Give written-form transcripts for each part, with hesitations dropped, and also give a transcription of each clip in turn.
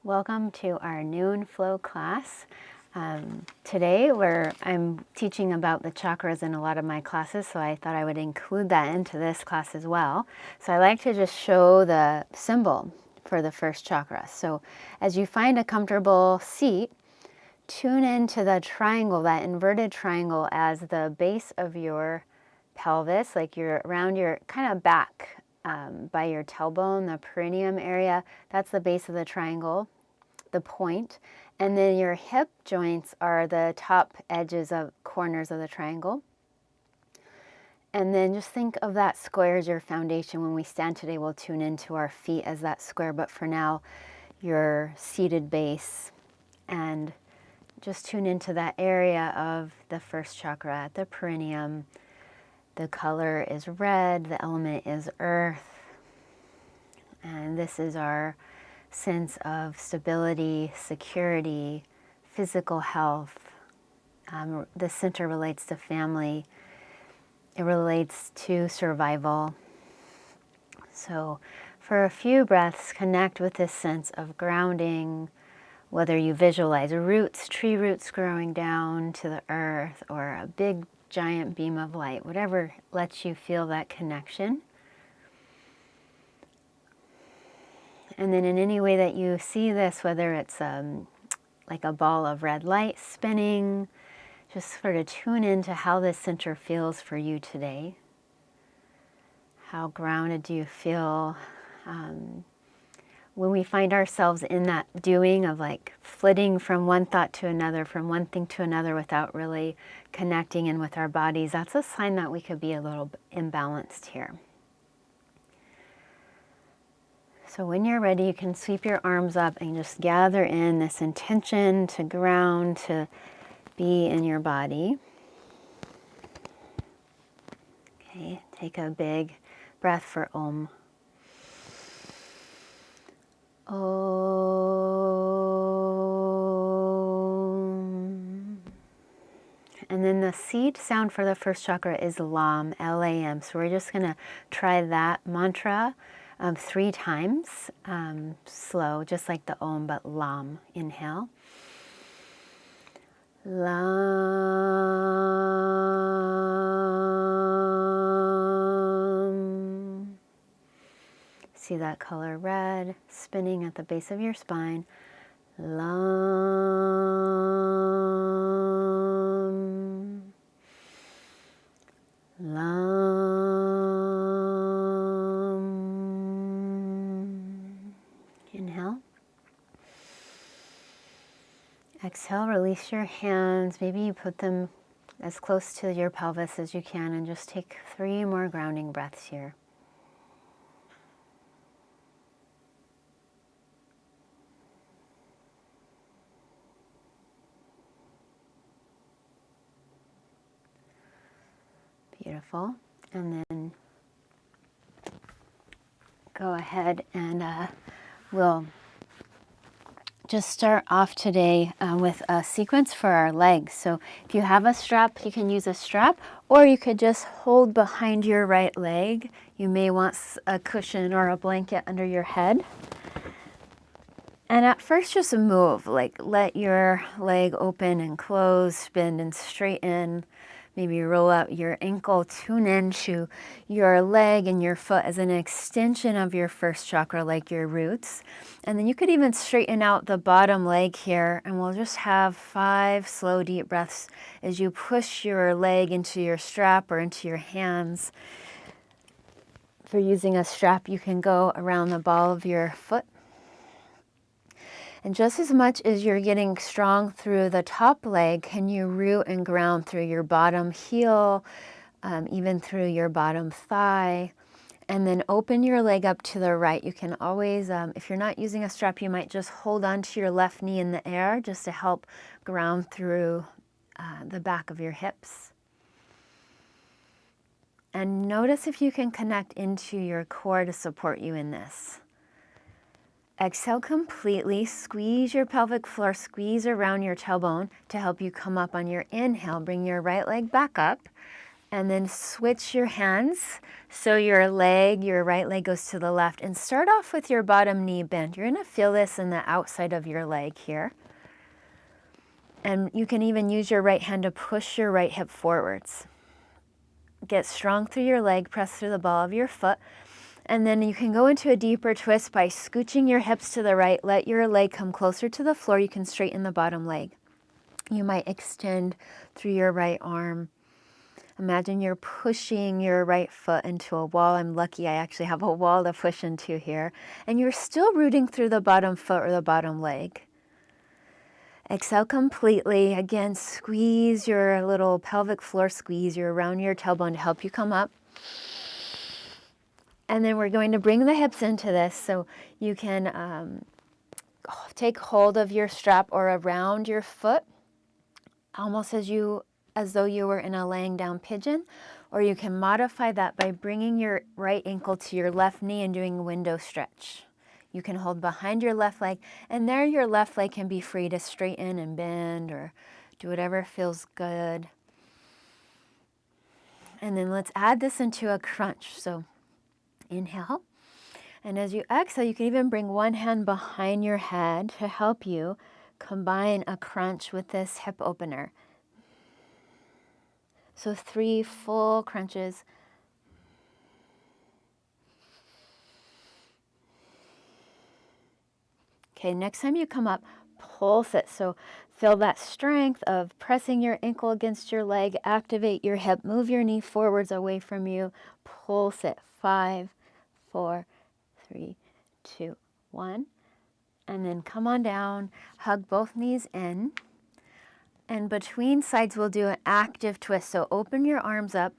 Welcome to our noon flow class. Today I'm teaching about the chakras in a lot of my classes, so I thought I would include that into this class as well. So I like to just show the symbol for the first chakra. So as you find a comfortable seat, tune into the triangle, that inverted triangle, as the base of your pelvis, like you're around your kind of back by your tailbone, the perineum area. That's the base of the triangle, the point. And then your hip joints are the top edges of corners of the triangle. And then just think of that square as your foundation. When we stand today, we'll tune into our feet as that square, but for now, your seated base. And just tune into that area of the first chakra at the perineum. The color is red, the element is earth, and this is our sense of stability, security, physical health. The center relates to family. It relates to survival. So for a few breaths, connect with this sense of grounding, whether you visualize roots, tree roots growing down to the earth, or a big giant beam of light, whatever lets you feel that connection. And then in any way that you see this, whether it's like a ball of red light spinning, just sort of tune into how this center feels for you today. How grounded do you feel? When we find ourselves in that doing of like flitting from one thought to another, from one thing to another without really connecting in with our bodies, that's a sign that we could be a little imbalanced here. So when you're ready, you can sweep your arms up and just gather in this intention to ground, to be in your body. Okay, take a big breath for Om. Om. And then the seed sound for the first chakra is Lam, L-A-M. So we're just going to try that mantra 3 times, slow, just like the Om, but Lam. Inhale. Lam. See that color red spinning at the base of your spine. Lam. Lam. Inhale. Exhale, release your hands. Maybe you put them as close to your pelvis as you can, and just take 3 more grounding breaths here. Beautiful. And then go ahead and we'll just start off today with a sequence for our legs. So if you have a strap, you can use a strap, or you could just hold behind your right leg. You may want a cushion or a blanket under your head. And at first just move, like let your leg open and close, bend and straighten. Maybe roll out your ankle, tune into your leg and your foot as an extension of your first chakra, like your roots. And then you could even straighten out the bottom leg here, and we'll just have 5 slow, deep breaths as you push your leg into your strap or into your hands. If you're using a strap, you can go around the ball of your foot. And just as much as you're getting strong through the top leg, can you root and ground through your bottom heel, even through your bottom thigh, and then open your leg up to the right. You can always, if you're not using a strap, you might just hold onto your left knee in the air just to help ground through the back of your hips. And notice if you can connect into your core to support you in this. Exhale completely, squeeze your pelvic floor, squeeze around your tailbone to help you come up on your inhale. Bring your right leg back up And then switch your hands so your right leg goes to the left. And start off with your bottom knee bent. You're going to feel this in the outside of your leg here. And you can even use your right hand to push your right hip forwards. Get strong through your leg, press through the ball of your foot. And then you can go into a deeper twist by scooching your hips to the right. Let your leg come closer to the floor. You can straighten the bottom leg. You might extend through your right arm. Imagine you're pushing your right foot into a wall. I'm lucky I actually have a wall to push into here. And you're still rooting through the bottom foot or the bottom leg. Exhale completely. Again, squeeze your little pelvic floor squeeze. You're around your tailbone to help you come up. And then we're going to bring the hips into this so you can take hold of your strap or around your foot, almost as though you were in a laying down pigeon, or you can modify that by bringing your right ankle to your left knee and doing a window stretch. You can hold behind your left leg, and there your left leg can be free to straighten and bend or do whatever feels good. And then let's add this into a crunch. So inhale. And as you exhale, you can even bring one hand behind your head to help you combine a crunch with this hip opener. So 3 full crunches. Okay, next time you come up, pulse it. So feel that strength of pressing your ankle against your leg, activate your hip, move your knee forwards away from you, pulse it. 5, 4, 3, 2, 1. And then come on down, hug both knees in. And between sides, we'll do an active twist. So open your arms up,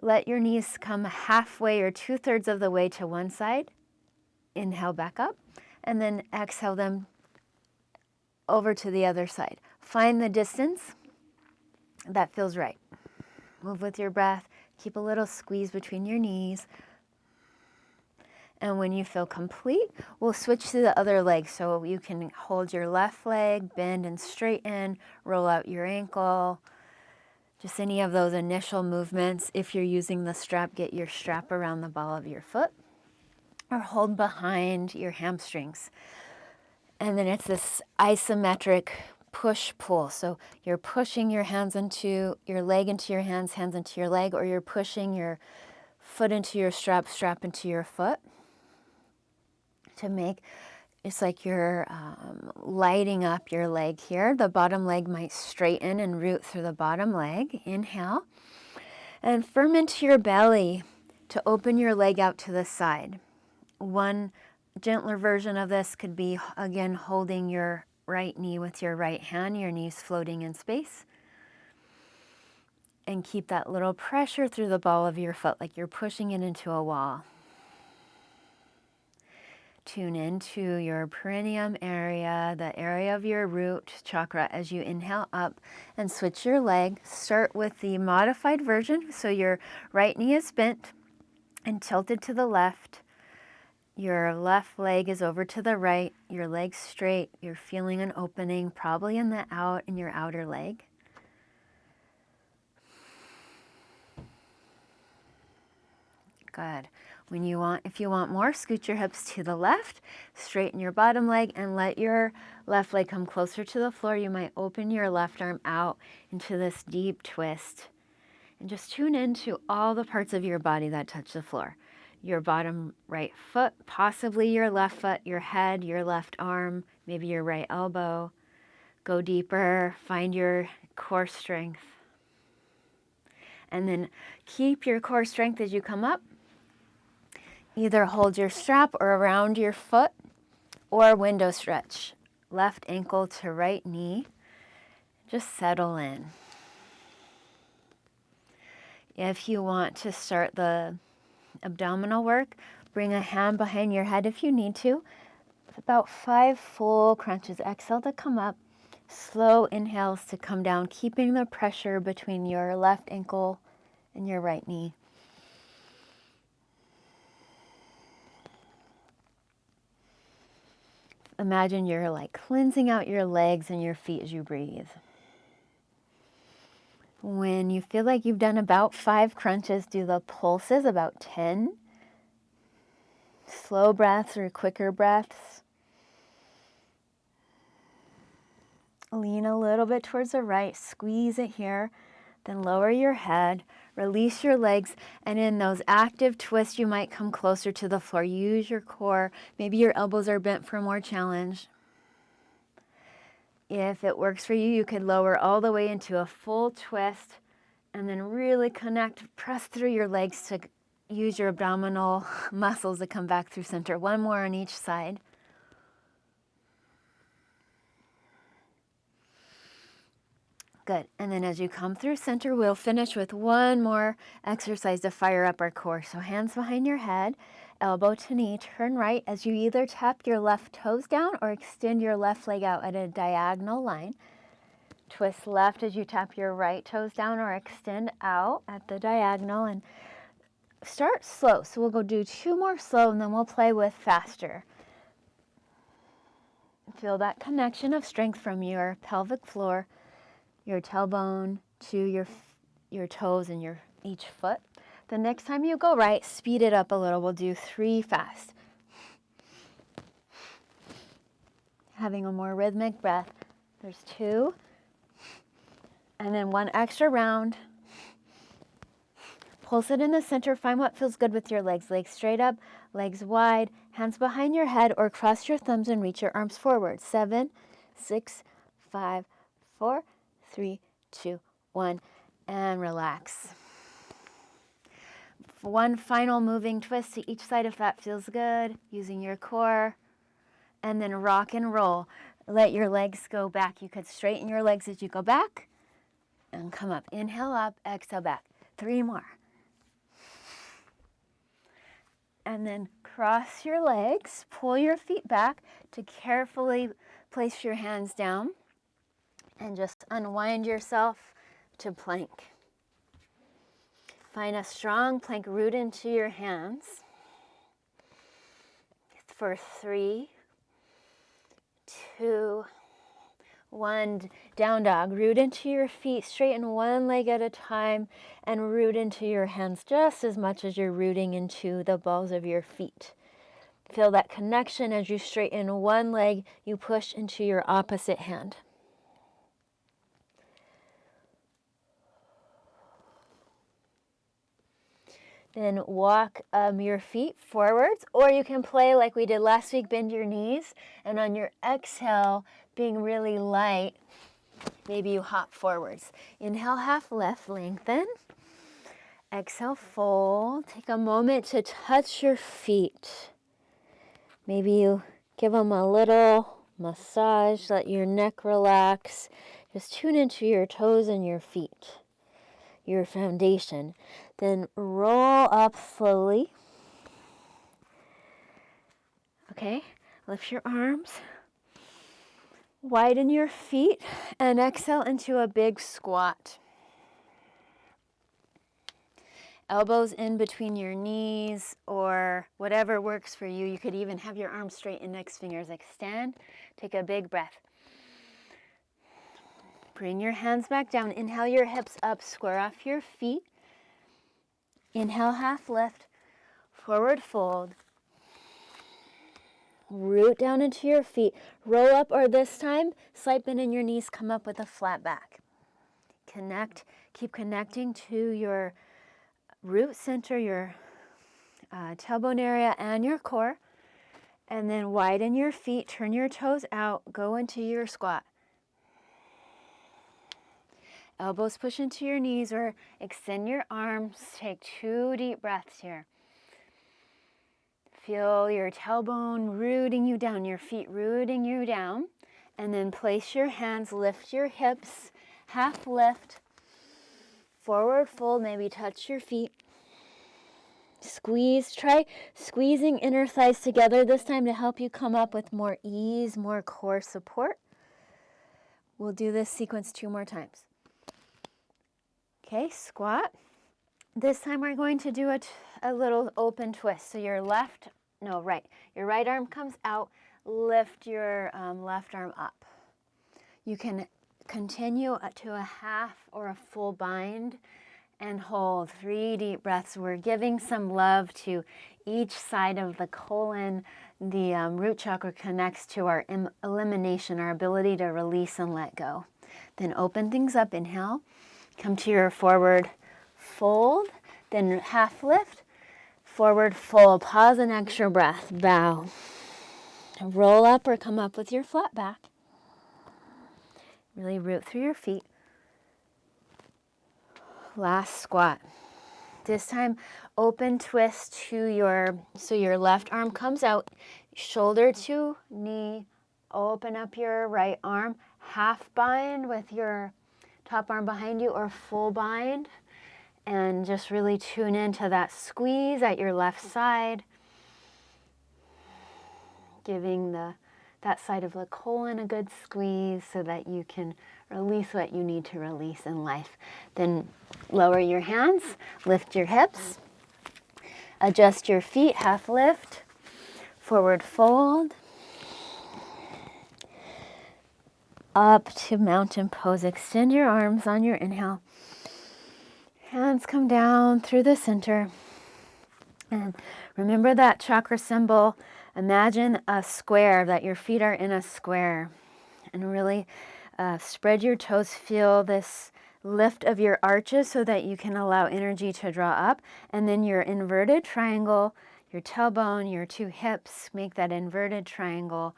let your knees come halfway or 2/3 of the way to one side. Inhale back up, and then exhale them over to the other side. Find the distance that feels right. Move with your breath. Keep a little squeeze between your knees. And when you feel complete, we'll switch to the other leg. So you can hold your left leg, bend and straighten, roll out your ankle. Just any of those initial movements. If you're using the strap, get your strap around the ball of your foot or hold behind your hamstrings. And then it's this isometric push-pull. So you're pushing your hands into your leg into your hands, hands into your leg, or you're pushing your foot into your strap, strap into your foot. To make, it's like you're lighting up your leg here. The bottom leg might straighten and root through the bottom leg. Inhale. And firm into your belly to open your leg out to the side. One gentler version of this could be, again, holding your right knee with your right hand, your knees floating in space. And keep that little pressure through the ball of your foot, like you're pushing it into a wall. Tune into your perineum area, the area of your root chakra as you inhale up and switch your leg. Start with the modified version. So your right knee is bent and tilted to the left. Your left leg is over to the right. Your leg's straight. You're feeling an opening, probably in your outer leg. Good. If you want more, scoot your hips to the left, straighten your bottom leg, and let your left leg come closer to the floor. You might open your left arm out into this deep twist. And just tune into all the parts of your body that touch the floor. Your bottom right foot, possibly your left foot, your head, your left arm, maybe your right elbow. Go deeper, find your core strength. And then keep your core strength as you come up. Either hold your strap or around your foot or window stretch. Left ankle to right knee. Just settle in. If you want to start the abdominal work, bring a hand behind your head if you need to. About 5 full crunches. Exhale to come up. Slow inhales to come down, keeping the pressure between your left ankle and your right knee. Imagine you're like cleansing out your legs and your feet as you breathe. When you feel like you've done about 5 crunches, do the pulses, about 10. Slow breaths or quicker breaths. Lean a little bit towards the right, squeeze it here, then lower your head, release your legs, and in those active twists, you might come closer to the floor. Use your core. Maybe your elbows are bent for more challenge. If it works for you, you could lower all the way into a full twist and then really connect, press through your legs to use your abdominal muscles to come back through center. One more on each side. Good. And then as you come through center, we'll finish with one more exercise to fire up our core. So hands behind your head, elbow to knee, turn right as you either tap your left toes down or extend your left leg out at a diagonal line. Twist left as you tap your right toes down or extend out at the diagonal, and start slow. So we'll go do 2 more slow and then we'll play with faster. Feel that connection of strength from your pelvic floor, your tailbone to your toes and your each foot. The next time you go right, speed it up a little. We'll do 3 fast. Having a more rhythmic breath. There's 2. And then 1 extra round. Pulse it in the center. Find what feels good with your legs. Legs straight up, legs wide, hands behind your head, or cross your thumbs and reach your arms forward. 7, 6, 5, 4, 3, 2, 1, and relax. 1 final moving twist to each side if that feels good, using your core. And then rock and roll. Let your legs go back. You could straighten your legs as you go back and come up. Inhale up, exhale back. 3 more. And then cross your legs, pull your feet back to carefully place your hands down and just unwind yourself to plank. Find a strong plank, root into your hands. For 3, 2, 1, down dog. Root into your feet, straighten one leg at a time, and root into your hands just as much as you're rooting into the balls of your feet. Feel that connection as you straighten one leg, you push into your opposite hand. Then walk your feet forwards, or you can play like we did last week, bend your knees, and on your exhale, being really light, maybe you hop forwards. Inhale, half lift, lengthen. Exhale, fold. Take a moment to touch your feet. Maybe you give them a little massage, let your neck relax. Just tune into your toes and your feet, your foundation. Then roll up slowly. Okay, lift your arms. Widen your feet and exhale into a big squat. Elbows in between your knees or whatever works for you. You could even have your arms straight, index fingers extend. Take a big breath. Bring your hands back down. Inhale your hips up, square off your feet. Inhale, half lift, forward fold. Root down into your feet. Roll up, or this time, slight bend in your knees, come up with a flat back. Connect, keep connecting to your root center, your tailbone area and your core. And then widen your feet, turn your toes out, go into your squat. Elbows push into your knees or extend your arms. Take 2 deep breaths here. Feel your tailbone rooting you down, your feet rooting you down. And then place your hands, lift your hips, half lift, forward fold, maybe touch your feet. Squeeze, try squeezing inner thighs together this time to help you come up with more ease, more core support. We'll do this sequence 2 more times. Okay, squat. This time we're going to do a little open twist. So your your right arm comes out, lift your left arm up. You can Continue to a half or a full bind and hold 3 deep breaths. We're giving some love to each side of the colon. The root chakra connects to our elimination, our ability to release and let go. Then open things up. Inhale. Come to your forward fold. Then half lift. Forward fold. Pause an extra breath. Bow. Roll up or come up with your flat back. Really root through your feet. Last squat. This time, open twist to so your left arm comes out, shoulder to knee, open up your right arm, half bind with your top arm behind you or full bind, and just really tune into that squeeze at your left side, giving that side of the colon a good squeeze so that you can release what you need to release in life. Then lower your hands, lift your hips, adjust your feet, half lift, forward fold, up to mountain pose. Extend your arms on your inhale. Hands come down through the center. And remember that chakra symbol. Imagine a square, that your feet are in a square. And really spread your toes. Feel this lift of your arches so that you can allow energy to draw up. And then your inverted triangle, your tailbone, your 2 hips, make that inverted triangle.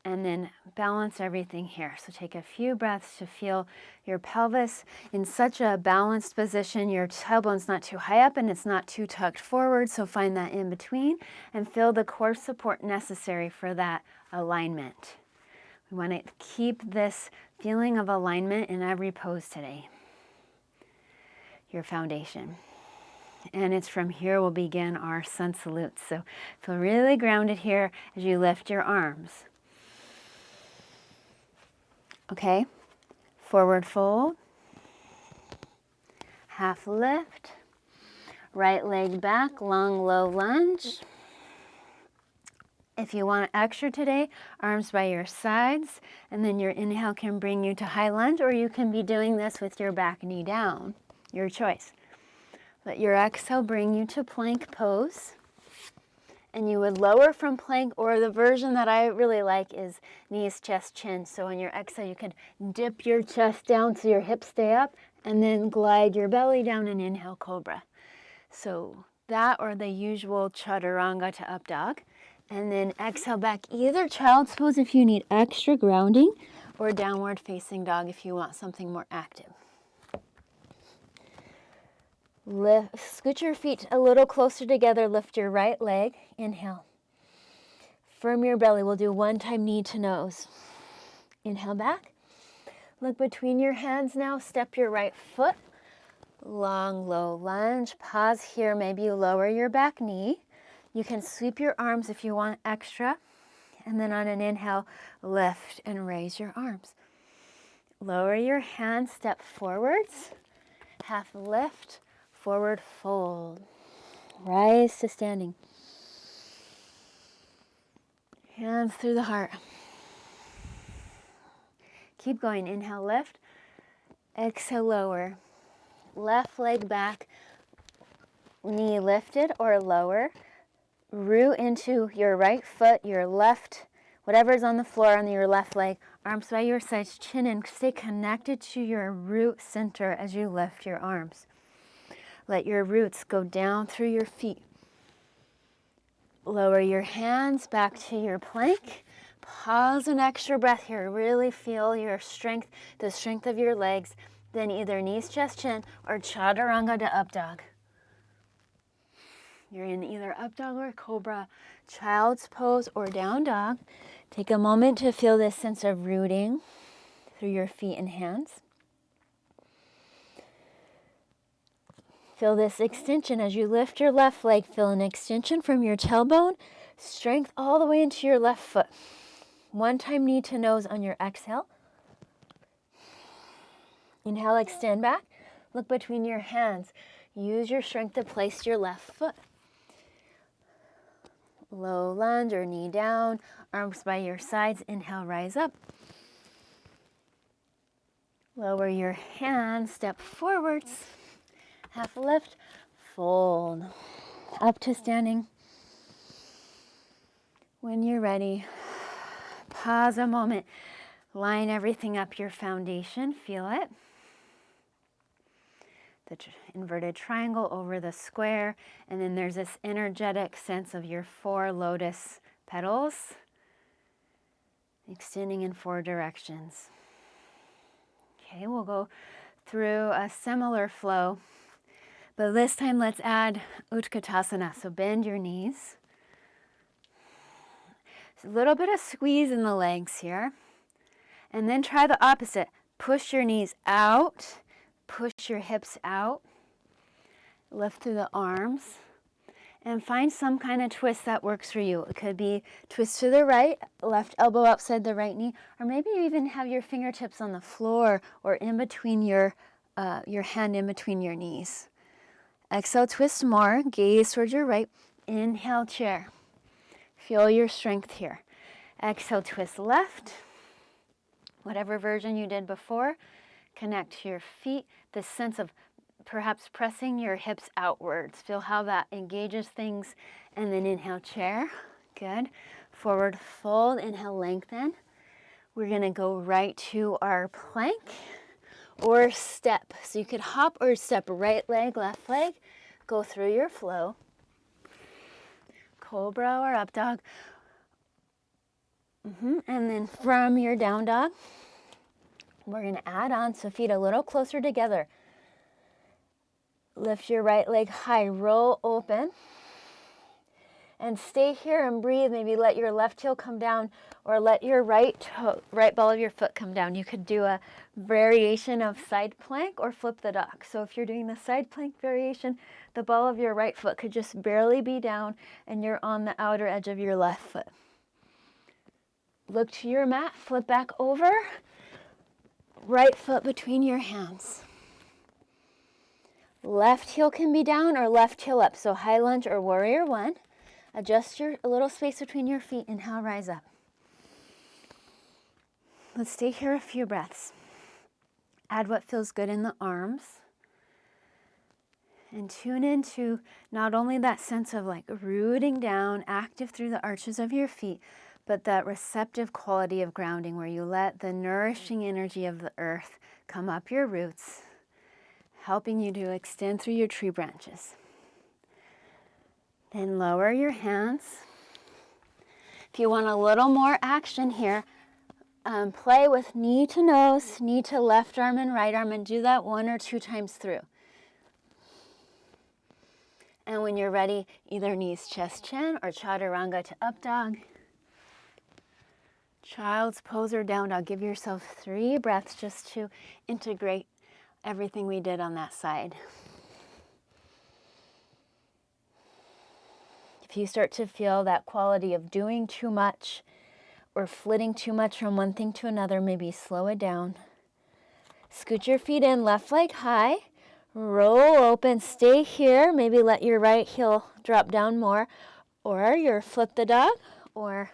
And then balance everything here. So take a few breaths to feel your pelvis in such a balanced position. Your tailbone's not too high up and it's not too tucked forward. So find that in between and feel the core support necessary for that alignment. We want to keep this feeling of alignment in every pose today. Your foundation. And it's from here we'll begin our sun salutes. So feel really grounded here as you lift your arms. Okay, forward fold, half lift, right leg back, long low lunge. If you want extra today, arms by your sides, and then your inhale can bring you to high lunge, or you can be doing this with your back knee down, your choice. Let your exhale bring you to plank pose. And you would lower from plank, or the version that I really like is knees, chest, chin. So on your exhale, you can dip your chest down so your hips stay up, and then glide your belly down and inhale Cobra. So that or the usual chaturanga to up dog. And then exhale back, either child's pose if you need extra grounding, or downward facing dog if you want something more active. Scoot your feet a little closer together. Lift your right leg. Inhale. Firm your belly. We'll do 1 time knee to nose. Inhale back. Look between your hands now. Step your right foot. Long, low lunge. Pause here. Maybe you lower your back knee. You can sweep your arms if you want extra. And then on an inhale, lift and raise your arms. Lower your hands. Step forwards. Half lift. Forward fold. Rise to standing. Hands through the heart. Keep going. Inhale, lift. Exhale, lower. Left leg back. Knee lifted or lower. Root into your right foot, your left, whatever's on the floor on your left leg. Arms by your sides, chin in. Stay connected to your root center as you lift your arms. Let your roots go down through your feet. Lower your hands back to your plank. Pause an extra breath here. Really feel your strength, the strength of your legs. Then either knees, chest, chin, or chaturanga to up dog. You're in either up dog or Cobra, child's pose or down dog. Take a moment to feel this sense of rooting through your feet and hands. Feel this extension as you lift your left leg. Feel an extension from your tailbone. Strength all the way into your left foot. 1 time knee to nose on your exhale. Inhale, extend back. Look between your hands. Use your strength to place your left foot. Low lunge or knee down. Arms by your sides. Inhale, rise up. Lower your hands, step forwards, half lift, fold, up to standing. When you're ready, pause a moment, line everything up your foundation, feel it. The inverted triangle over the square, and then there's this energetic sense of your 4 lotus petals extending in 4 directions. Okay, we'll go through a similar flow, but this time let's add Utkatasana. So bend your knees. So a little bit of squeeze in the legs here. And then try the opposite. Push your knees out, push your hips out, lift through the arms, and find some kind of twist that works for you. It could be twist to the right, left elbow outside the right knee, or maybe you even have your fingertips on the floor or in between your hand in between your knees. Exhale, twist more, gaze towards your right. Inhale, chair. Feel your strength here. Exhale, twist left. Whatever version you did before, connect to your feet. This sense of perhaps pressing your hips outwards. Feel how that engages things. And then inhale, chair. Good. Forward fold, inhale, lengthen. We're gonna go right to our plank or step. So you could hop or step, right leg, left leg. Go through your flow. Cobra or up dog. And then from your down dog, we're going to add on, so feet a little closer together. Lift your right leg high, roll open. And stay here and breathe. Maybe let your left heel come down or let your right ball of your foot come down. You could do a variation of side plank or flip the dog. So if you're doing the side plank variation, the ball of your right foot could just barely be down and you're on the outer edge of your left foot. Look to your mat, flip back over. Right foot between your hands. Left heel can be down or left heel up. So high lunge or warrior one. Adjust a little space between your feet. Inhale, rise up. Let's stay here a few breaths. Add what feels good in the arms. And tune into not only that sense of like rooting down, active through the arches of your feet, but that receptive quality of grounding where you let the nourishing energy of the earth come up your roots, helping you to extend through your tree branches. Then lower your hands. If you want a little more action here, play with knee to nose, knee to left arm and right arm, and do that 1 or 2 times through. And when you're ready, either knees, chest, chin, or chaturanga to up dog. Child's pose or down dog. Give yourself 3 breaths just to integrate everything we did on that side. If you start to feel that quality of doing too much or flitting too much from one thing to another, maybe slow it down. Scoot your feet in, left leg high. Roll open, stay here. Maybe let your right heel drop down more. Or your flip the dog, or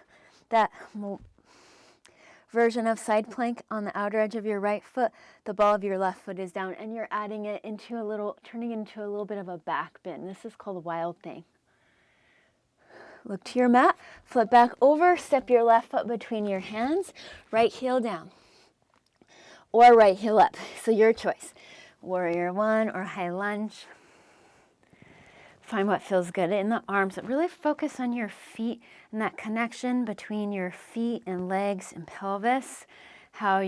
that version of side plank on the outer edge of your right foot, the ball of your left foot is down, and you're adding it into turning into a little bit of a back bend. This is called a wild thing. Look to your mat, flip back over, step your left foot between your hands, right heel down, or right heel up. So your choice, warrior one or high lunge. Find what feels good in the arms, but really focus on your feet and that connection between your feet and legs and pelvis. How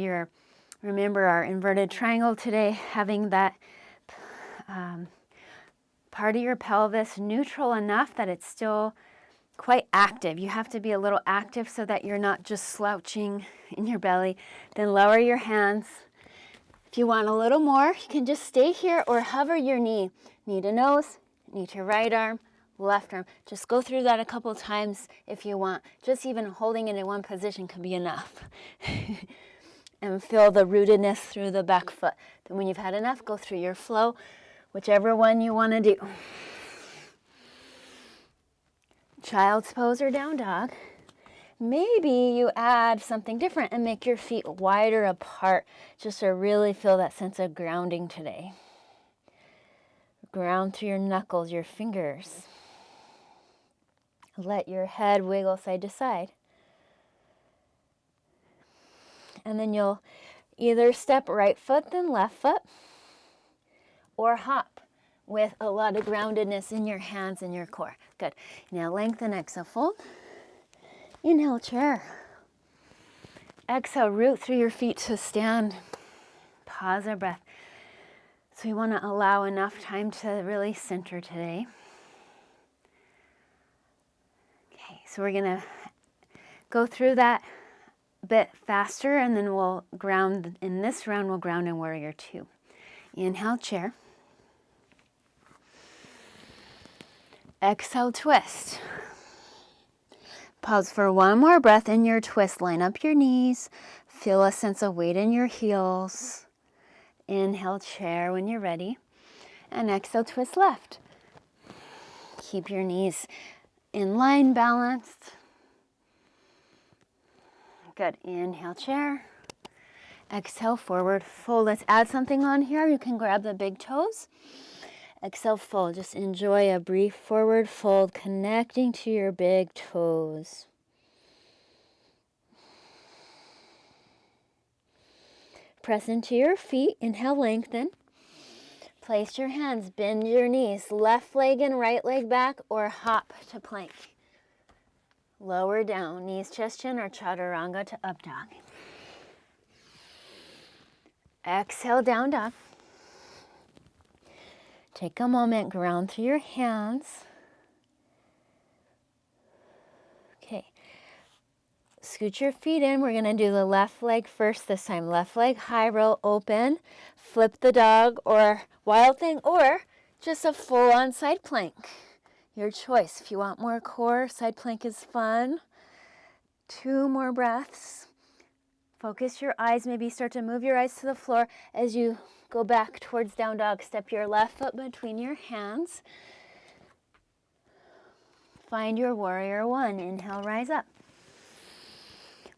remember our inverted triangle today, having that part of your pelvis neutral enough that it's still quite active. You have to be a little active so that you're not just slouching in your belly. Then lower your hands. If you want a little more, you can just stay here or hover your knee to nose, knee to right arm, left arm. Just go through that a couple times if you want. Just even holding it in one position can be enough. And feel the rootedness through the back foot. Then when you've had enough, go through your flow, whichever one you want to do. Child's pose or down dog. maybe you add something different and make your feet wider apart just to really feel that sense of grounding today. Ground through your knuckles, your fingers. Let your head wiggle side to side. And then you'll either step right foot then left foot, or hop with a lot of groundedness in your hands and your core. Good. Now lengthen, exhale, fold. Inhale, chair. Exhale, root through your feet to stand. Pause our breath. So we want to allow enough time to really center today. Okay, so we're going to go through that a bit faster, and then we'll ground. In this round, we'll ground in warrior two. Inhale, chair. Exhale, twist. Pause for one more breath in your twist. Line up your knees. Feel a sense of weight in your heels. Inhale, chair when you're ready. And exhale, twist left. Keep your knees in line, balanced. Good. Inhale, chair. Exhale, forward fold. Let's add something on here. You can grab the big toes. Exhale, fold. Just enjoy a brief forward fold, connecting to your big toes. Press into your feet. Inhale, lengthen. Place your hands, bend your knees, left leg and right leg back, or hop to plank. Lower down, knees, chest, chin, or chaturanga to up dog. Exhale, down dog. Take a moment, ground through your hands. Okay. Scoot your feet in. We're going to do the left leg first this time. Left leg, high roll, open. Flip the dog or wild thing, or just a full-on side plank. Your choice. If you want more core, side plank is fun. 2 more breaths. Focus your eyes. Maybe start to move your eyes to the floor as you go back towards down dog. Step your left foot between your hands. Find your warrior one. Inhale, rise up.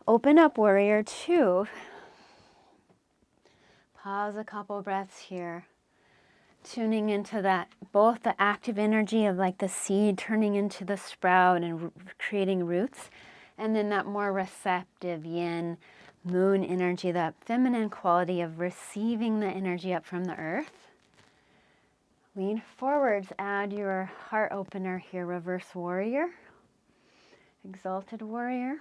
Open up, warrior two. Pause a couple breaths here. Tuning into that, both the active energy of like the seed turning into the sprout and creating roots, and then that more receptive yin, moon energy, that feminine quality of receiving the energy up from the earth. Lean forwards, add your heart opener here, reverse warrior, exalted warrior.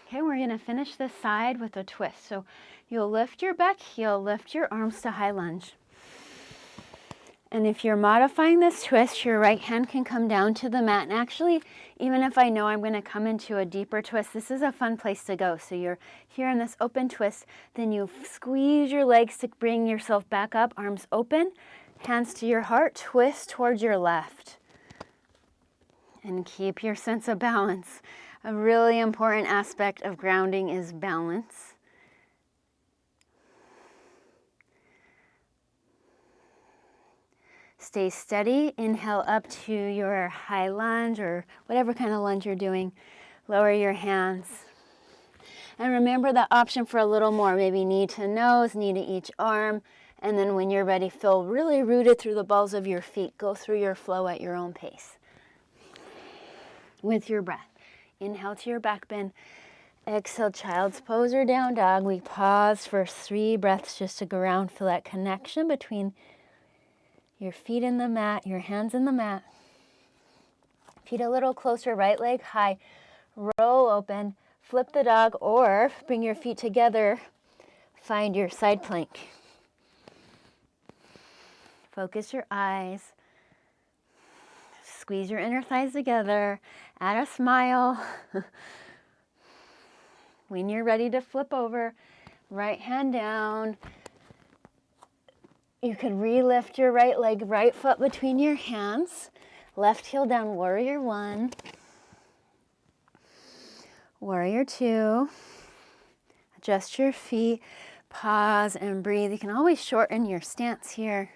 Okay, we're going to finish this side with a twist. So you'll lift your back heel, lift your arms to high lunge. And if you're modifying this twist, your right hand can come down to the mat. And actually, even if I know I'm going to come into a deeper twist, this is a fun place to go. So you're here in this open twist, then you squeeze your legs to bring yourself back up, arms open, hands to your heart, twist towards your left. And keep your sense of balance. A really important aspect of grounding is balance. Stay steady. Inhale up to your high lunge or whatever kind of lunge you're doing. Lower your hands. And remember the option for a little more, maybe knee to nose, knee to each arm. And then when you're ready, feel really rooted through the balls of your feet. Go through your flow at your own pace with your breath. Inhale to your back bend. Exhale, child's pose or down dog. We pause for 3 breaths just to ground, feel that connection between your feet in the mat, your hands in the mat. Feet a little closer, right leg high. Roll open, flip the dog, or bring your feet together. Find your side plank. Focus your eyes. Squeeze your inner thighs together. Add a smile. When you're ready to flip over, right hand down. You could re-lift your right leg, right foot between your hands. Left heel down, warrior one. Warrior two. Adjust your feet. Pause and breathe. You can always shorten your stance here.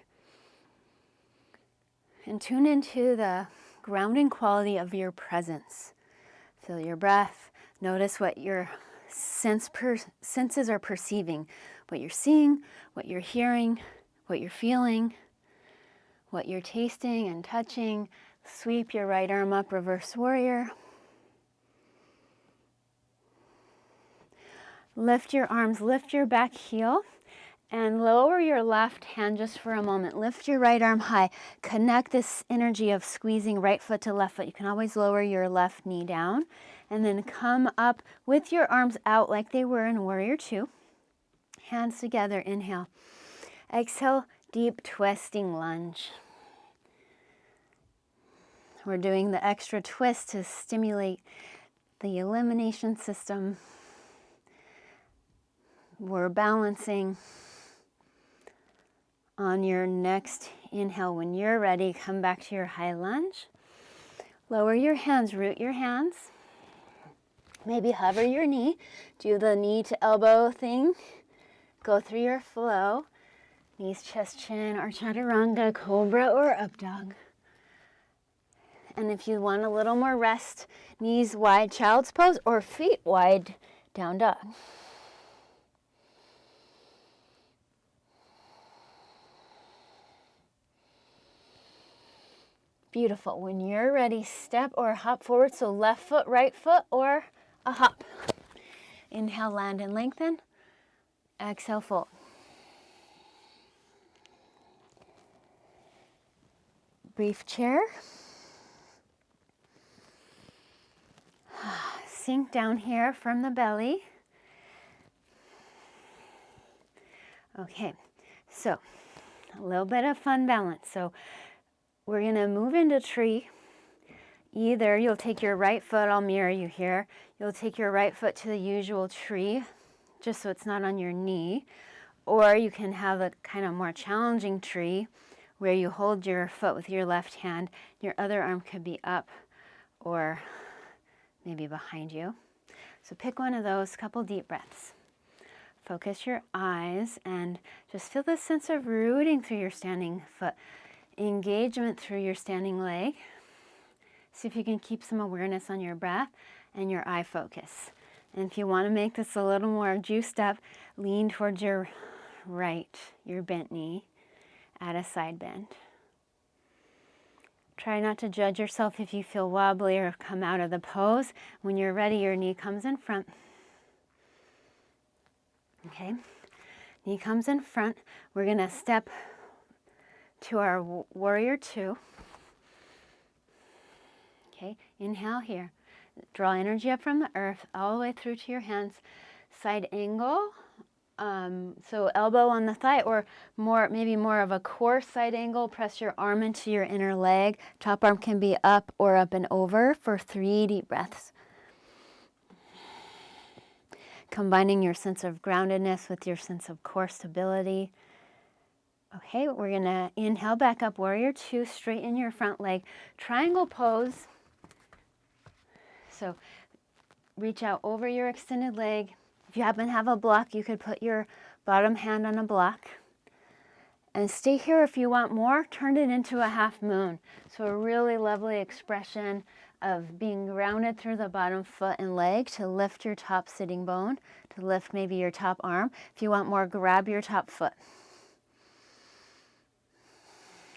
And tune into the grounding quality of your presence. Feel your breath. Notice what your senses are perceiving, what you're seeing, what you're hearing, what you're feeling, what you're tasting and touching. Sweep your right arm up, reverse warrior. Lift your arms, lift your back heel, and lower your left hand just for a moment. Lift your right arm high. Connect this energy of squeezing right foot to left foot. You can always lower your left knee down, and then come up with your arms out like they were in Warrior Two. Hands together, inhale. Exhale, deep twisting lunge. We're doing the extra twist to stimulate the elimination system. We're balancing. On your next inhale, when you're ready, come back to your high lunge. Lower your hands, root your hands. Maybe hover your knee. Do the knee to elbow thing. Go through your flow. Knees, chest, chin, or chaturanga, cobra, or up dog. And if you want a little more rest, knees wide, child's pose, or feet wide, down dog. Beautiful. When you're ready, step or hop forward. So left foot, right foot, or a hop. Inhale, land and lengthen. Exhale, fold. Brief chair. Sink down here from the belly. Okay, so a little bit of fun balance. So we're going to move into tree. Either you'll take your right foot, I'll mirror you here. You'll take your right foot to the usual tree, just so it's not on your knee. Or you can have a kind of more challenging tree where you hold your foot with your left hand. Your other arm could be up or maybe behind you. So pick one of those, couple deep breaths. Focus your eyes and just feel this sense of rooting through your standing foot. Engagement through your standing leg. See if you can keep some awareness on your breath and your eye focus. And if you want to make this a little more juiced up, lean towards your right, your bent knee, at a side bend. Try not to judge yourself if you feel wobbly or come out of the pose. When you're ready, your knee comes in front. Okay, knee comes in front. We're going to step to our Warrior Two. Okay, inhale here. Draw energy up from the earth all the way through to your hands. Side angle, so elbow on the thigh, or maybe more of a core side angle. Press your arm into your inner leg. Top arm can be up or up and over for 3 deep breaths. Combining your sense of groundedness with your sense of core stability. Okay, we're going to inhale back up, Warrior Two, straighten your front leg. Triangle pose. So reach out over your extended leg. If you happen to have a block, you could put your bottom hand on a block. And stay here if you want more. Turn it into a half moon. So a really lovely expression of being grounded through the bottom foot and leg to lift your top sitting bone, to lift maybe your top arm. If you want more, grab your top foot.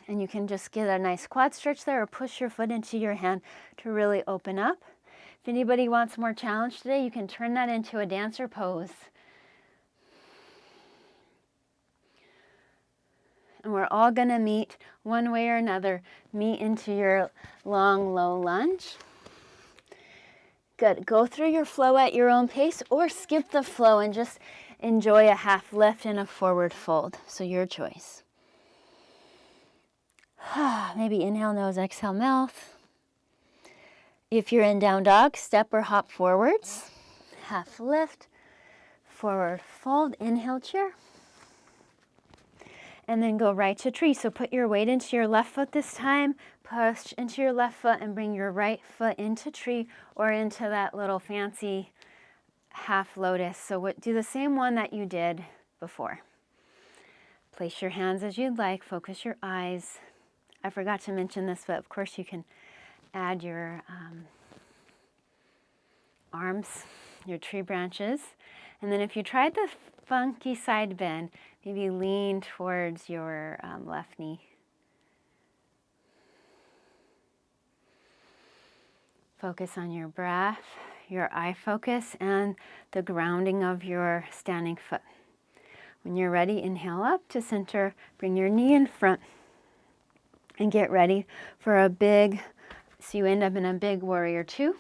And you can just get a nice quad stretch there, or push your foot into your hand to really open up. If anybody wants more challenge today, you can turn that into a dancer pose. And we're all going to meet one way or another. Meet into your long, low lunge. Good. Go through your flow at your own pace, or skip the flow and just enjoy a half lift and a forward fold. So your choice. Maybe inhale nose, exhale mouth. If you're in down dog, step or hop forwards. Half lift, forward fold, inhale chair. And then go right to tree. So put your weight into your left foot this time. Push into your left foot and bring your right foot into tree, or into that little fancy half lotus. So do the same one that you did before. Place your hands as you'd like. Focus your eyes. I forgot to mention this, but of course you can add your arms, your tree branches. And then if you tried the funky side bend, maybe lean towards your left knee. Focus on your breath, your eye focus, and the grounding of your standing foot. When you're ready, inhale up to center, bring your knee in front, and get ready for a big, so you end up in a big warrior two.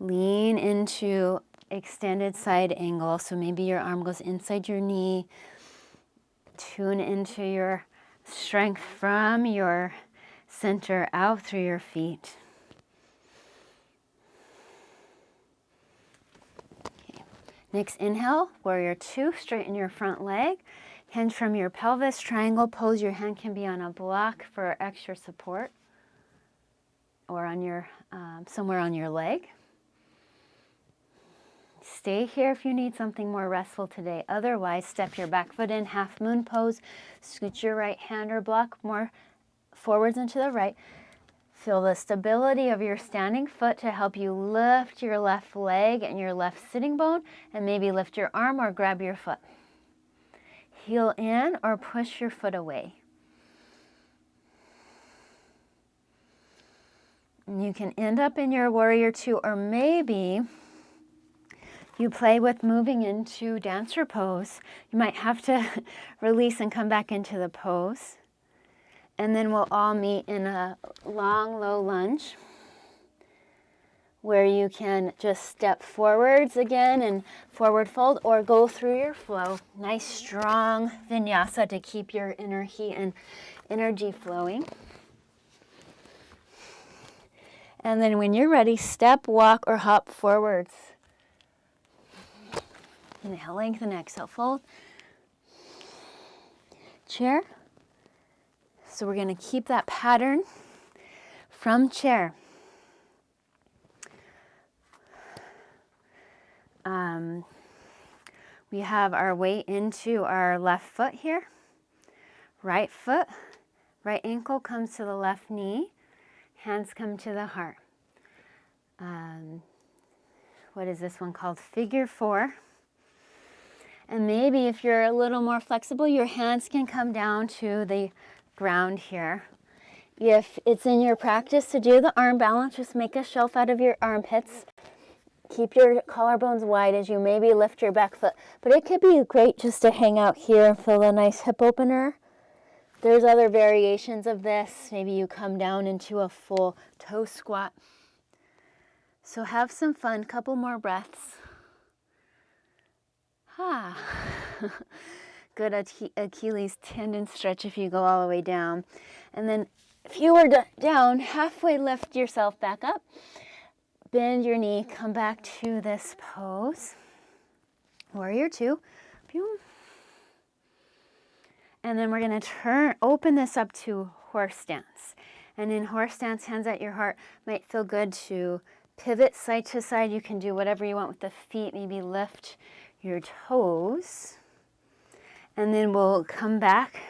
Lean into extended side angle, so maybe your arm goes inside your knee. Tune into your strength from your center out through your feet. Okay. Next inhale, warrior two, straighten your front leg. Hinge from your pelvis, triangle pose. Your hand can be on a block for extra support or on your somewhere on your leg. Stay here if you need something more restful today. Otherwise, step your back foot in, half moon pose. Scoot your right hand or block more forwards and to the right. Feel the stability of your standing foot to help you lift your left leg and your left sitting bone, and maybe lift your arm or grab your foot. Heel in or push your foot away. And you can end up in your warrior two, or maybe you play with moving into dancer pose. You might have to release and come back into the pose. And then we'll all meet in a long, low lunge where you can just step forwards again and forward fold, or go through your flow. Nice, strong vinyasa to keep your inner heat and energy flowing. And then when you're ready, step, walk, or hop forwards. Inhale, lengthen, exhale, fold. Chair. So we're going to keep that pattern from chair. We have our weight into our left foot here. Right foot, right ankle comes to the left knee. Hands come to the heart. What is this one called? Figure four. And maybe if you're a little more flexible, your hands can come down to the ground here. If it's in your practice to do the arm balance, just make a shelf out of your armpits. Keep your collarbones wide as you maybe lift your back foot. But it could be great just to hang out here and feel a nice hip opener. There's other variations of this. Maybe you come down into a full toe squat. So have some fun, couple more breaths. Good Achilles tendon stretch if you go all the way down. And then if you were down, halfway lift yourself back up. Bend your knee, come back to this pose. Warrior two. And then we're going to open this up to horse stance. And in horse stance, hands at your heart, might feel good to pivot side to side. You can do whatever you want with the feet, maybe lift your toes. And then we'll come back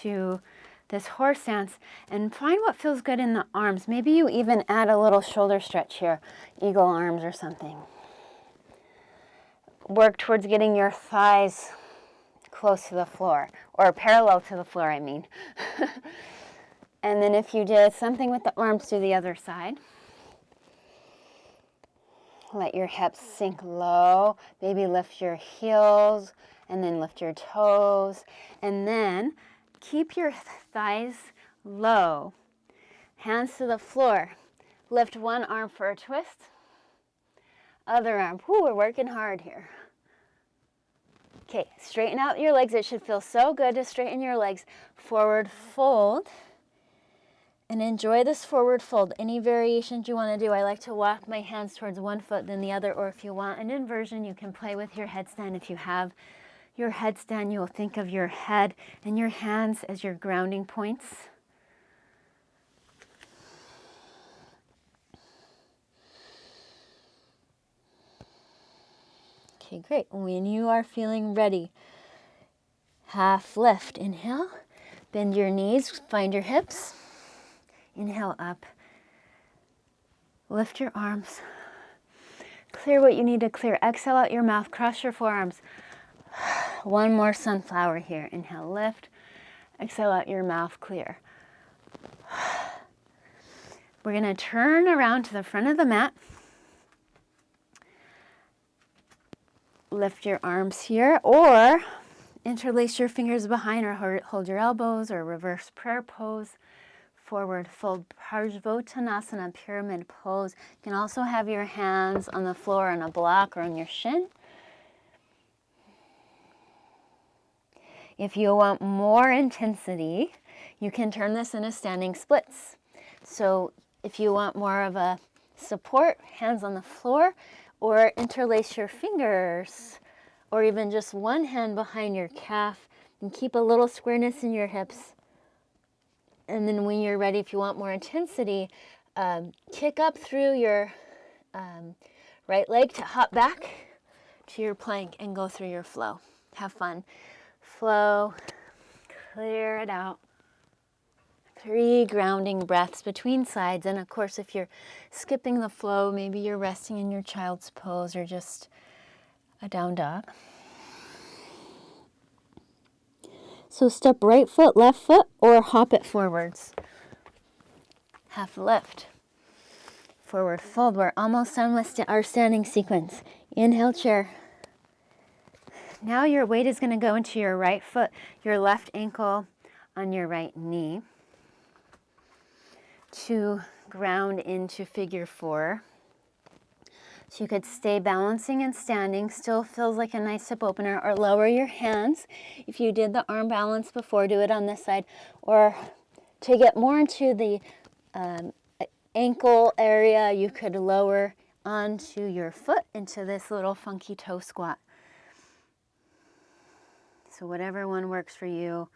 to this horse stance and find what feels good in the arms. Maybe you even add a little shoulder stretch here, eagle arms or something. Work towards getting your thighs close to the floor, or parallel to the floor, I mean. And then if you did something with the arms to the other side, let your hips sink low, maybe lift your heels, and then lift your toes, and then keep your thighs low, hands to the floor. Lift one arm for a twist, other arm. We're working hard here. Okay, straighten out your legs. It should feel so good to straighten your legs. Forward fold, and enjoy this forward fold. Any variations you want to do. I like to walk my hands towards one foot, then the other, or if you want an inversion, you can play with your headstand. If you have your headstand, you'll think of your head and your hands as your grounding points. Okay, great. When you are feeling ready, half lift. Inhale, bend your knees, find your hips. Inhale up. Lift your arms. Clear what you need to clear. Exhale out your mouth. Cross your forearms. One more sunflower here. Inhale, lift. Exhale out your mouth, clear. We're going to turn around to the front of the mat. Lift your arms here, or interlace your fingers behind, or hold your elbows, or reverse prayer pose. Forward fold, Harvatanasana, pyramid pose. You can also have your hands on the floor on a block or on your shin. If you want more intensity, you can turn this into standing splits. So if you want more of a support, hands on the floor, or interlace your fingers, or even just one hand behind your calf, and keep a little squareness in your hips. And then when you're ready, if you want more intensity, kick up through your right leg to hop back to your plank and go through your flow. Have fun. Flow, clear it out. 3 grounding breaths between sides. And of course, if you're skipping the flow, maybe you're resting in your child's pose or just a down dog. So step right foot, left foot, or hop it forwards. Half lift. Forward fold. We're almost done with our standing sequence. Inhale, chair. Now your weight is going to go into your right foot, your left ankle on your right knee to ground into figure 4. So you could stay balancing and standing, still feels like a nice hip opener, or lower your hands. If you did the arm balance before, do it on this side. Or to get more into the ankle area, you could lower onto your foot into this little funky toe squat. So whatever one works for you.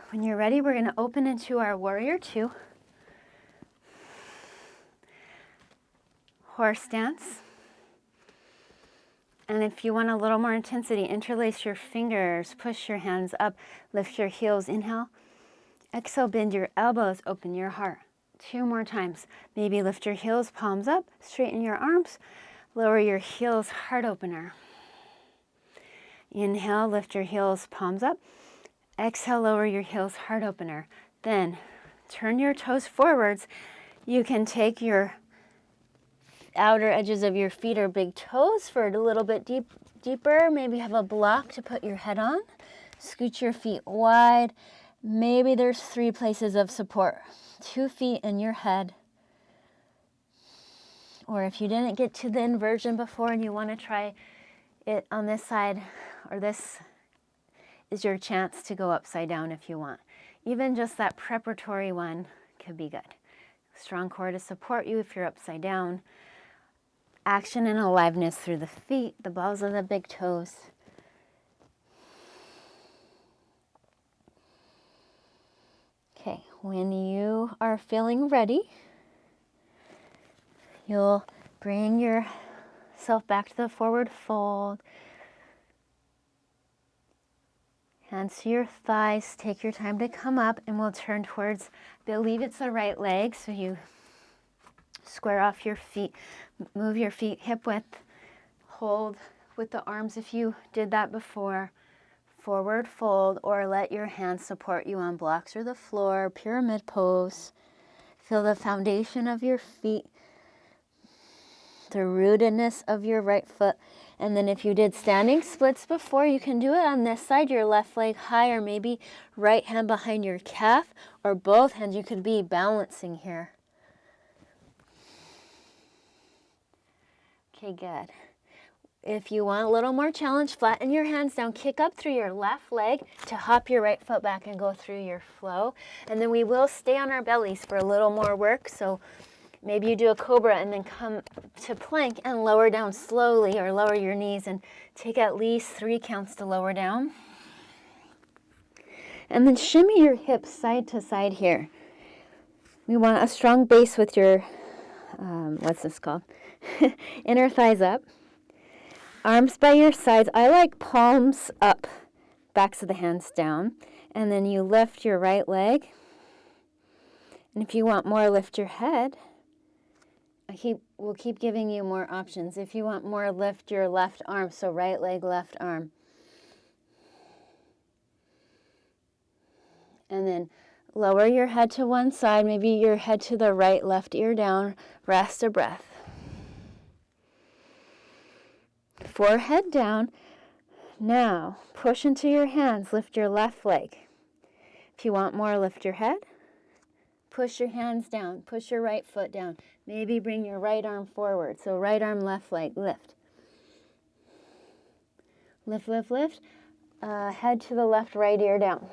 When you're ready, we're going to open into our warrior 2. Horse stance. And if you want a little more intensity, interlace your fingers, push your hands up, lift your heels, inhale. Exhale, bend your elbows, open your heart. 2 more times. Maybe lift your heels, palms up, straighten your arms, lower your heels, heart opener. Inhale, lift your heels, palms up. Exhale, lower your heels, heart opener. Then turn your toes forwards. You can take your outer edges of your feet or big toes for a little bit deeper. Maybe have a block to put your head on. Scoot your feet wide. Maybe there's 3 places of support. 2 feet and your head. Or if you didn't get to the inversion before and you want to try it on this side, or this is your chance to go upside down if you want. Even just that preparatory one could be good. Strong core to support you if you're upside down. Action and aliveness through the feet, the balls of the big toes. Okay, when you are feeling ready, you'll bring yourself back to the forward fold. Hands to your thighs, take your time to come up, and we'll turn towards, I believe it's the right leg, so you square off your feet, move your feet hip width, hold with the arms if you did that before, forward fold, or let your hands support you on blocks or the floor, pyramid pose. Feel the foundation of your feet, the rootedness of your right foot. And then if you did standing splits before, you can do it on this side, your left leg high, or maybe right hand behind your calf, or both hands. You could be balancing here. Okay, good. If you want a little more challenge, flatten your hands down, kick up through your left leg to hop your right foot back and go through your flow. And then we will stay on our bellies for a little more work. So maybe you do a Cobra and then come to plank and lower down slowly, or lower your knees and take at least 3 counts to lower down. And then shimmy your hips side to side here. We want a strong base with your, what's this called? Inner thighs up. arms by your sides. I like palms up, backs of the hands down. And then you lift your right leg. And if you want more, lift your head. We'll keep giving you more options. If you want more, lift your left arm. So right leg, left arm. And then lower your head to one side, maybe your head to the right, left ear down. Rest a breath. Forehead down. Now, push into your hands. Lift your left leg. If you want more, lift your head. Push your hands down. Push your right foot down. Maybe bring your right arm forward. So right arm, left leg, lift. Lift, lift, lift. Head to the left, right ear down.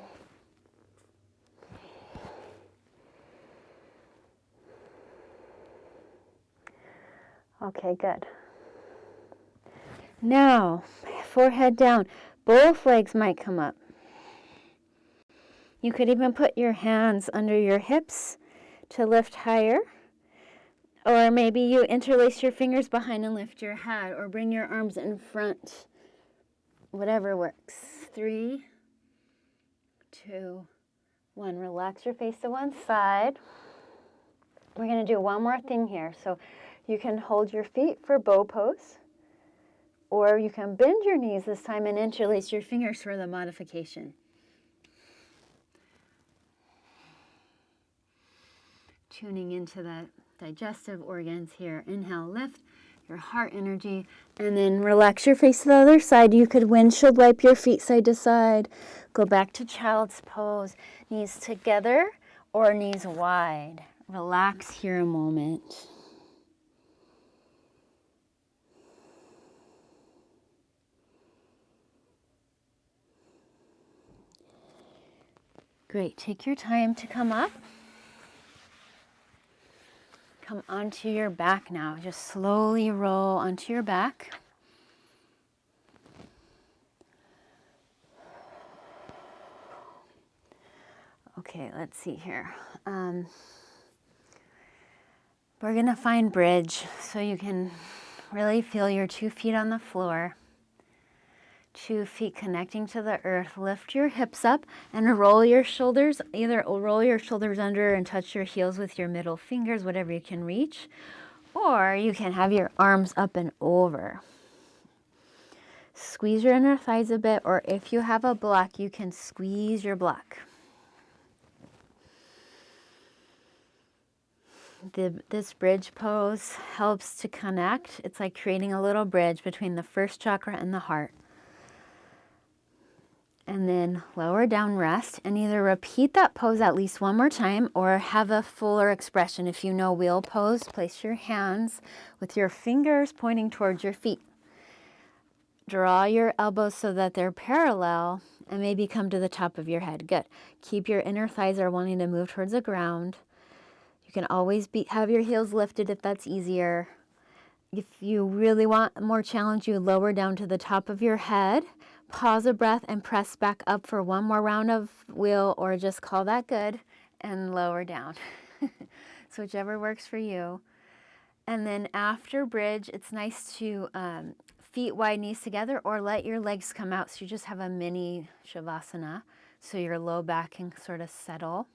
Okay, good. Now, forehead down. Both legs might come up. You could even put your hands under your hips to lift higher. Or maybe you interlace your fingers behind and lift your head, or bring your arms in front. Whatever works. 3, 2, 1. Relax your face to one side. We're going to do one more thing here. So you can hold your feet for bow pose, or you can bend your knees this time and interlace your fingers for the modification. Tuning into the digestive organs here. Inhale, lift your heart energy, and then relax your face to the other side. You could windshield wipe your feet side to side. Go back to child's pose. Knees together or knees wide. Relax here a moment. Great. Take your time to come up. Come onto your back now. Just slowly roll onto your back. Okay, let's see here. We're going to find bridge so you can really feel your 2 feet on the floor. 2 feet connecting to the earth. Lift your hips up and roll your shoulders. Either roll your shoulders under and touch your heels with your middle fingers, whatever you can reach. Or you can have your arms up and over. Squeeze your inner thighs a bit, or if you have a block, you can squeeze your block. This bridge pose helps to connect. It's like creating a little bridge between the first chakra and the heart. And then lower down, rest, and either repeat that pose at least one more time or have a fuller expression. If you know wheel pose, place your hands with your fingers pointing towards your feet. Draw your elbows so that they're parallel and maybe come to the top of your head. Good. Keep your inner thighs are wanting to move towards the ground. You can always have your heels lifted if that's easier. If you really want more challenge, you lower down to the top of your head. Pause a breath and press back up for one more round of wheel, or just call that good and lower down. So whichever works for you. And then after bridge, it's nice to feet wide, knees together, or let your legs come out so you just have a mini Shavasana so your low back can sort of settle.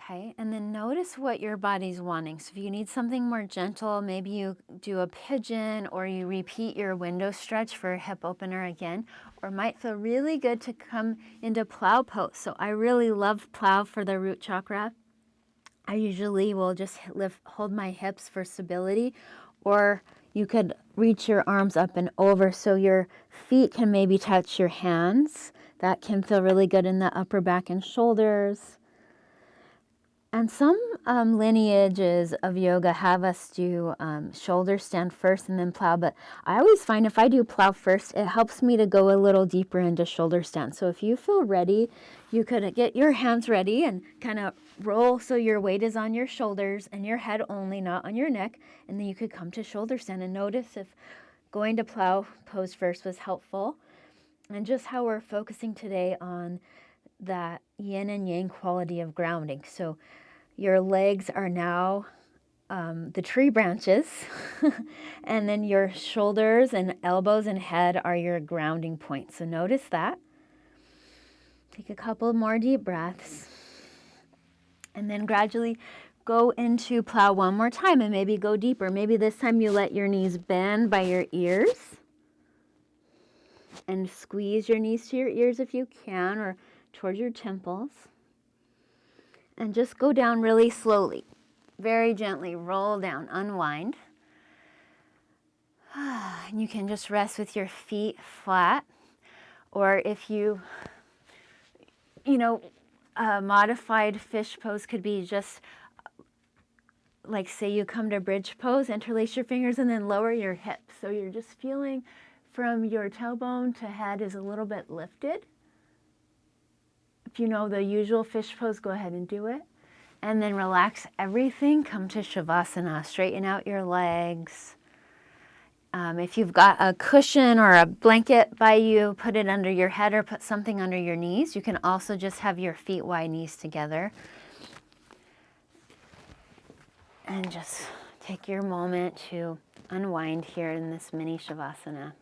Okay, and then notice what your body's wanting. So if you need something more gentle, maybe you do a pigeon or you repeat your window stretch for a hip opener again, or might feel really good to come into plow pose. So I really love plow for the root chakra. I usually will just hold my hips for stability, or you could reach your arms up and over so your feet can maybe touch your hands. That can feel really good in the upper back and shoulders. And some lineages of yoga have us do shoulder stand first and then plow, but I always find if I do plow first, it helps me to go a little deeper into shoulder stand. So if you feel ready, you could get your hands ready and kind of roll so your weight is on your shoulders and your head only, not on your neck, and then you could come to shoulder stand and notice if going to plow pose first was helpful, and just how we're focusing today on that yin and yang quality of grounding. So your legs are now the tree branches. And then your shoulders and elbows and head are your grounding points. So notice that. Take a couple more deep breaths. And then gradually go into plow one more time and maybe go deeper. Maybe this time you let your knees bend by your ears and squeeze your knees to your ears if you can, or towards your temples. And just go down really slowly. Very gently roll down, unwind. And you can just rest with your feet flat. Or if you a modified fish pose could be just like, say you come to bridge pose, interlace your fingers and then lower your hips. So you're just feeling from your tailbone to head is a little bit lifted. If you know the usual fish pose, go ahead and do it. And then relax everything. Come to Shavasana. Straighten out your legs. If you've got a cushion or a blanket by you, put it under your head or put something under your knees. You can also just have your feet wide, knees together. And just take your moment to unwind here in this mini Shavasana.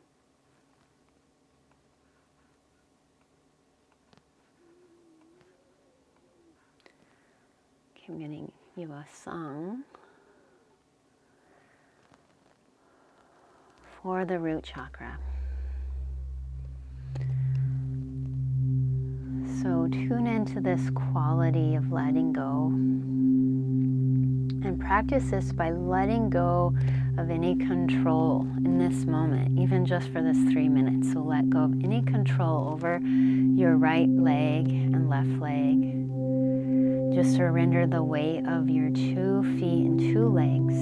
Okay, I'm going to give you a song for the root chakra. So tune into this quality of letting go, and practice this by letting go of any control in this moment, even just for this 3 minutes. So let go of any control over your right leg and left leg. Just surrender the weight of your 2 feet and 2 legs.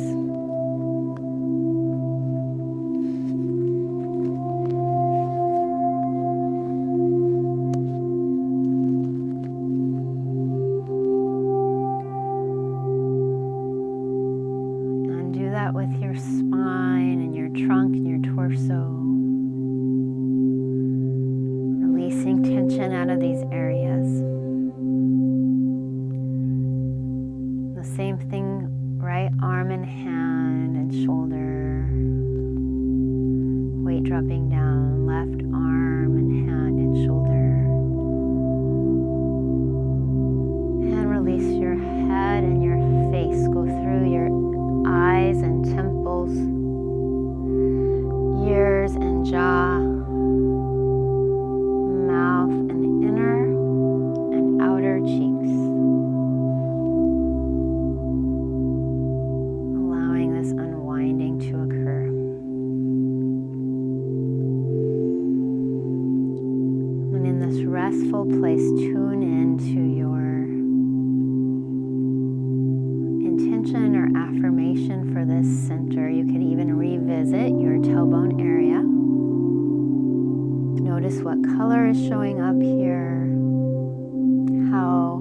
With your spine and your trunk and your torso, releasing tension out of these areas. The same thing, right arm and hand and shoulder, weight dropping down, left arm and hand and shoulder, and release your head and your face. Go through your eyes and temples, ears and jaw, mouth and inner and outer cheeks. Allowing this unwinding to occur. When in this restful place, tune into your intention or affirmation for this center. You can even revisit your tailbone area. Notice what color is showing up here. How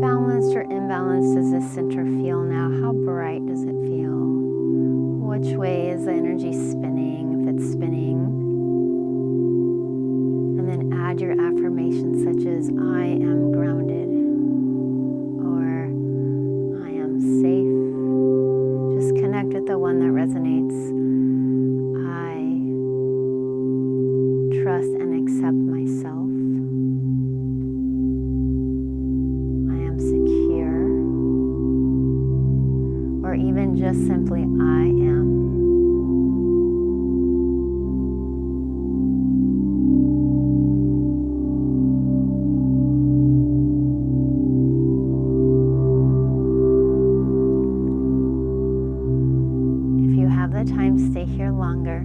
balanced or imbalanced does this center feel now? How bright does it feel? Which way is the energy spinning, if it's spinning? And then add your affirmations such as, I am grounded, or I am safe. Just connect with the one that resonates. I trust and accept myself. I am secure. Or even just simply, I am. Time, stay here longer.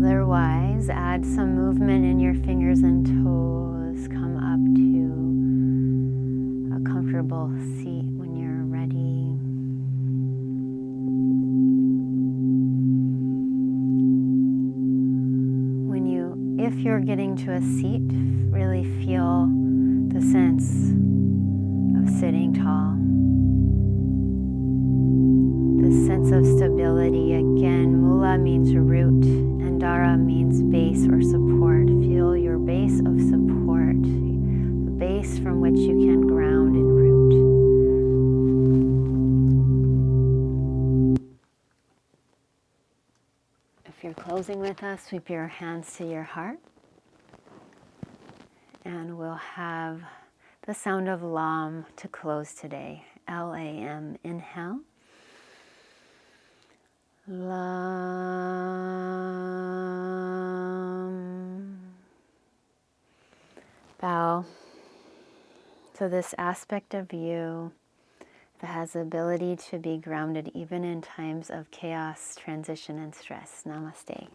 Otherwise, add some movement in your fingers and toes. Come up to a comfortable seat when you're ready. If you're getting to a seat, really feel the sense of sitting tall. This sense of stability. Again, Mula means root and Dhara means base or support. Feel your base of support, the base from which you can ground and root. closing with us, sweep your hands to your heart. And we'll have the sound of Lam to close today. L-A-M, inhale. Lam. Bow to this aspect of you that has the ability to be grounded even in times of chaos, transition, and stress. Namaste.